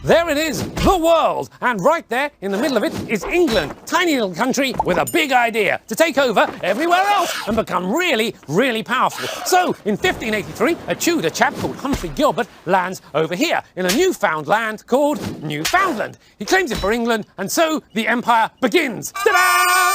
There it is, the world, and right there in the middle of it is England, tiny little country with a big idea to take over everywhere else and become really, really powerful. So, in 1583, a Tudor chap called Humphrey Gilbert lands over here in a newfound land called Newfoundland. He claims it for England, and so the empire begins. Ta-da!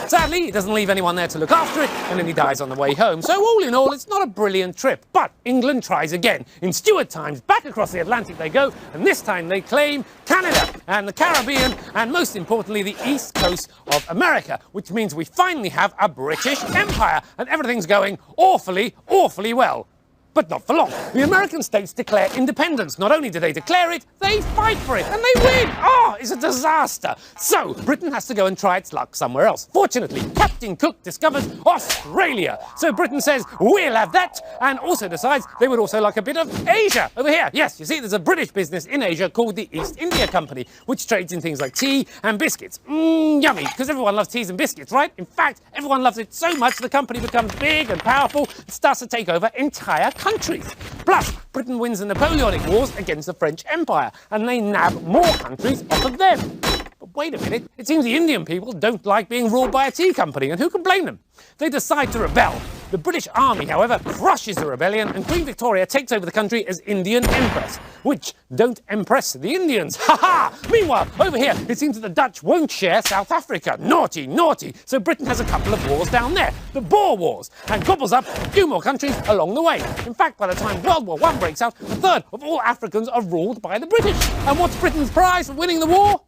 Sadly, he doesn't leave anyone there to look after it, and then he dies on the way home. So all in all, it's not a brilliant trip. But England tries again. In Stuart times, back across the Atlantic they go, and this time they claim Canada and the Caribbean, and most importantly, the east coast of America, which means we finally have a British Empire, and everything's going awfully, awfully well. But not for long. The American states declare independence. Not only do they declare it, they fight for it, and they win! Oh, it's a disaster! So, Britain has to go and try its luck somewhere else. Fortunately, Captain Cook discovers Australia. So Britain says, we'll have that, and also decides they would also like a bit of Asia over here. Yes, you see, there's a British business in Asia called the East India Company, which trades in things like tea and biscuits. Yummy, because everyone loves teas and biscuits, right? In fact, everyone loves it so much the company becomes big and powerful and starts to take over entire countries. Plus, Britain wins the Napoleonic Wars against the French Empire, and they nab more countries off of them. But wait a minute, it seems the Indian people don't like being ruled by a tea company, and who can blame them? They decide to rebel. The British Army, however, crushes the rebellion, and Queen Victoria takes over the country as Indian Empress, which don't impress the Indians. Ha ha! Meanwhile, over here, it seems that the Dutch won't share South Africa. Naughty, naughty. So Britain has a couple of wars down there, the Boer Wars, and gobbles up a few more countries along the way. In fact, by the time World War I breaks out, a third of all Africans are ruled by the British. And what's Britain's prize for winning the war?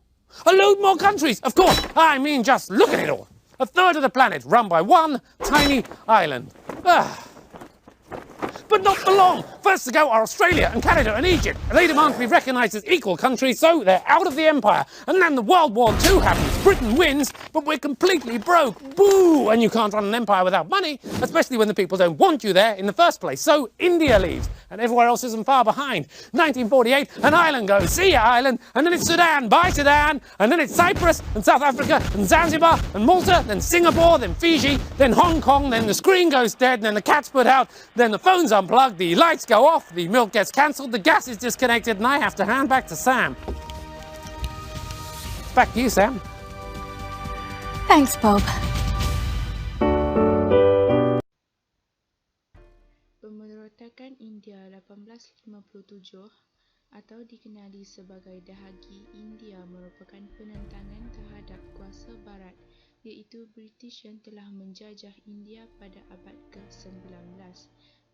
A load more countries, of course. I mean, just look at it all. A third of the planet run by one tiny island. But not for long. First to go are Australia and Canada and Egypt. They demand to be recognised as equal countries, so they're out of the empire. And then the World War II happens. Britain wins, but we're completely broke. Boo! And you can't run an empire without money, especially when the people don't want you there in the first place. So India leaves, and everywhere else isn't far behind. 1948, an island goes. See ya, island. And then it's Sudan. Bye, Sudan. And then it's Cyprus and South Africa and Zanzibar and Malta, then Singapore, then Fiji, then Hong Kong, then the screen goes dead, and then the cat's put out, then the phone's unplugged, the lights go off, the milk gets cancelled, the gas is disconnected, and I have to hand back to Sam. Back to you, Sam. Thanks, Bob. Pemberontakan India 1857 atau dikenali sebagai Dahagi India merupakan penentangan terhadap kuasa barat, iaitu British yang telah menjajah India pada abad ke-19.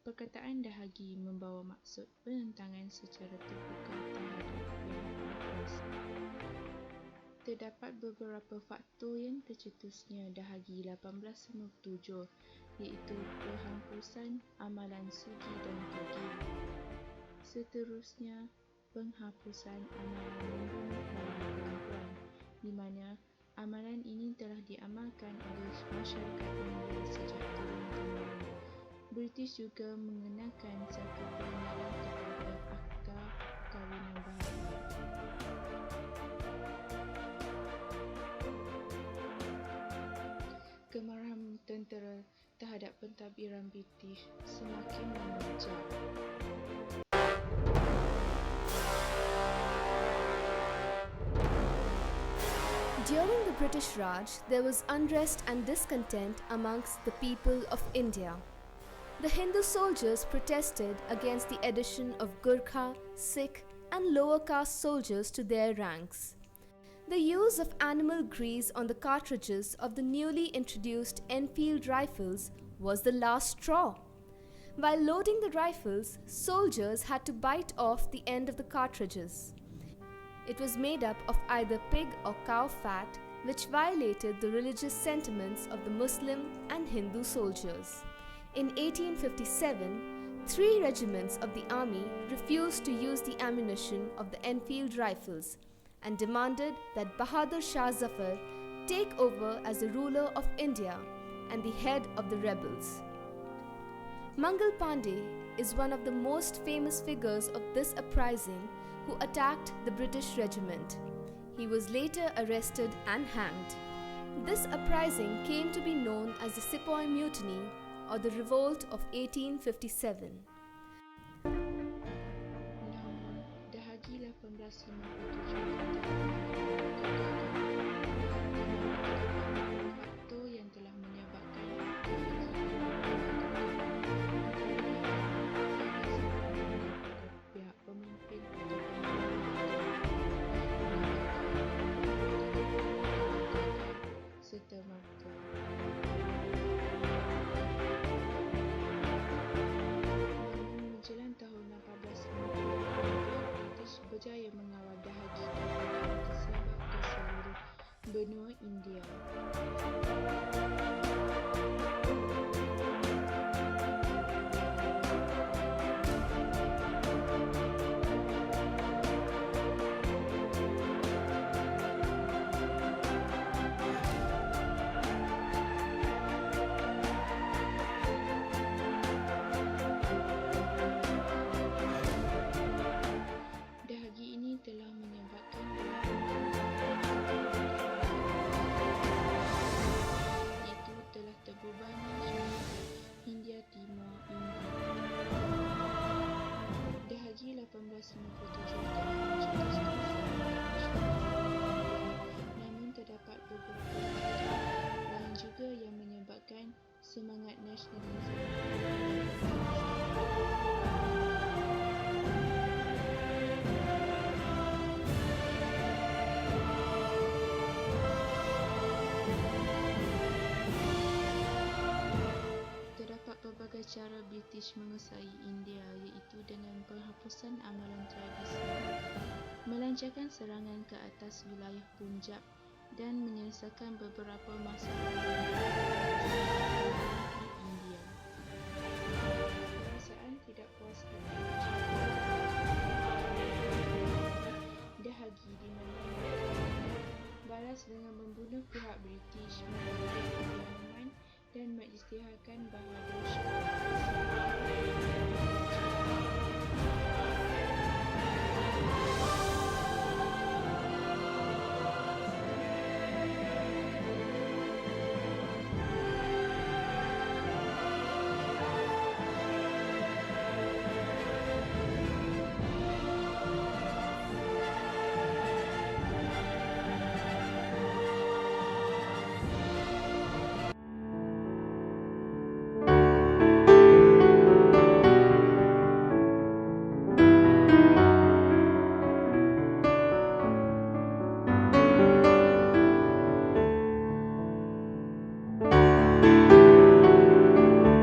Perkataan Dahagi membawa maksud penentangan secara terbuka terhadap pihak Inggeris. Terdapat beberapa faktor yang tercetusnya Dahagi 1857, iaitu penghapusan amalan sugi dan tugil. Seterusnya, penghapusan amalan membunuh bagi perempuan, di mana amalan ini telah diamalkan oleh masyarakat Inggeris sejak turun-temurun. British juga mengenakan satu peringatan kepada akta perkahwinan bahagia. Kemarahan tentera terhadap pentadbiran British semakin mengejar. During the British Raj, there was unrest and discontent amongst the people of India. The Hindu soldiers protested against the addition of Gurkha, Sikh, and lower caste soldiers to their ranks. The use of animal grease on the cartridges of the newly introduced Enfield rifles was the last straw. While loading the rifles, soldiers had to bite off the end of the cartridges. It was made up of either pig or cow fat, which violated the religious sentiments of the Muslim and Hindu soldiers. In 1857, 3 regiments of the army refused to use the ammunition of the Enfield rifles and demanded that Bahadur Shah Zafar take over as the ruler of India and the head of the rebels. Mangal Pandey is one of the most famous figures of this uprising who attacked the British regiment. He was later arrested and hanged. This uprising came to be known as the Sepoy Mutiny or the Revolt of 1857. Namun, Dahagi faktor yang telah menyebabkan pihak pemimpin serta merta. Namun menjelang tahun 1850, pihak British berjaya mengawal Dahagi dan tersebar ke seluruh benua India. Dahagi ini telah menyebabkan itu telah terbebani seluruh Hindia Timur Dahagi 1857 telah mencetuskan namun terdapat beberapa faktor lain juga yang menyebabkan semangat nasionalisme. Pelbagai cara British menguasai India iaitu dengan penghapusan amalan tradisi, melancarkan serangan ke atas wilayah Punjab dan menyelesaikan beberapa masalah di India. Perasaan tidak puas hati Dahagi di mana balas dengan membunuh pihak British, mengambil pengalaman dan mengisytiharkan bahawa